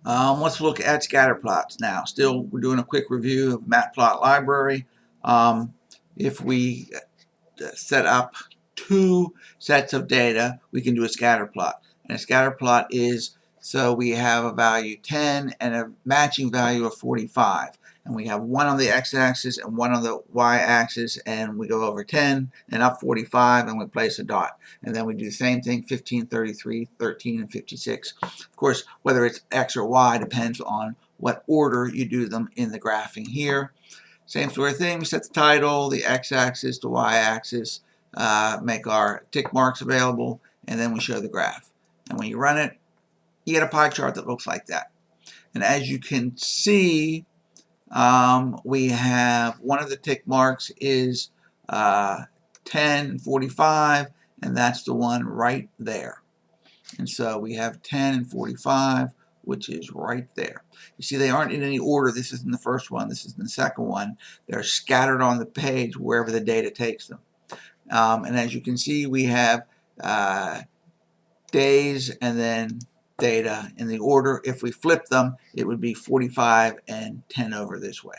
Let's look at scatter plots now. Still, we're doing a quick review of matplot library. If we set up two sets of data, we can do a scatter plot. And a scatter plot is, so we have a value 10 and a matching value of 45. And we have one on the x-axis and one on the y-axis, and we go over 10 and up 45, and we place a dot. And then we do the same thing, 15, 33, 13, and 56. Of course, whether it's x or y depends on what order you do them in the graphing here. Same sort of thing, we set the title, the x-axis, the y-axis, make our tick marks available, and then we show the graph. And when you run it, you get a pie chart that looks like that. And as you can see, we have one of the tick marks is 10 and 45, and that's the one right there. And so we have 10 and 45, which is right there. You see, they aren't in any order. This is in the first one. This is in the second one. They're scattered on the page wherever the data takes them. And as you can see, we have days and then data in the order. If we flip them, it would be 45 and 10 over this way.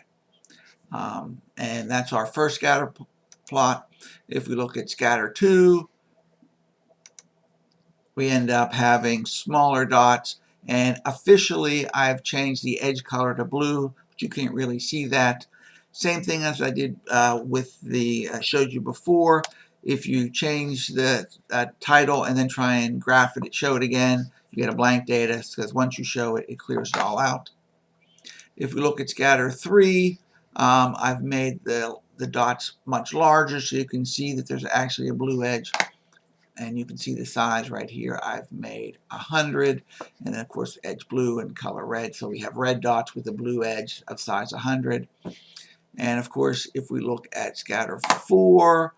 And that's our first scatter plot. If we look at scatter 2, we end up having smaller dots, and officially I've changed the edge color to blue, but you can't really see that. Same thing as I did with the showed you before. If you change the title and then try and graph it, show it again, you get a blank data, because once you show it, it clears it all out. If we look at scatter 3, I've made the dots much larger, so you can see that there's actually a blue edge. And you can see the size right here. I've made 100, and then of course edge blue and color red. So we have red dots with a blue edge of size 100. And of course, if we look at scatter 4,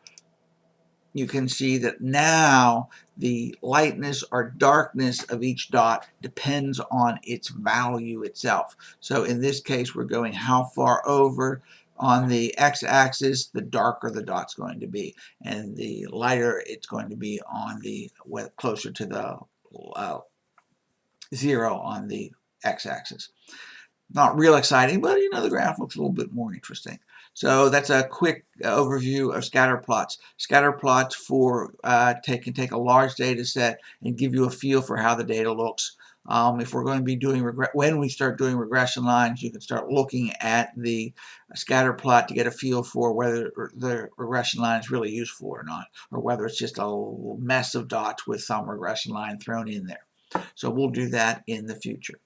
you can see that now the lightness or darkness of each dot depends on its value itself. So in this case, we're going how far over. On the x-axis, the darker the dot's going to be, and the lighter it's going to be on the closer to the 0 on the x-axis. Not real exciting, but you know, the graph looks a little bit more interesting. So that's a quick overview of scatter plots. Scatter plots can take a large data set and give you a feel for how the data looks. If we're going to be doing when we start doing regression lines, you can start looking at the scatter plot to get a feel for whether the regression line is really useful or not, or whether it's just a mess of dots with some regression line thrown in there. So we'll do that in the future.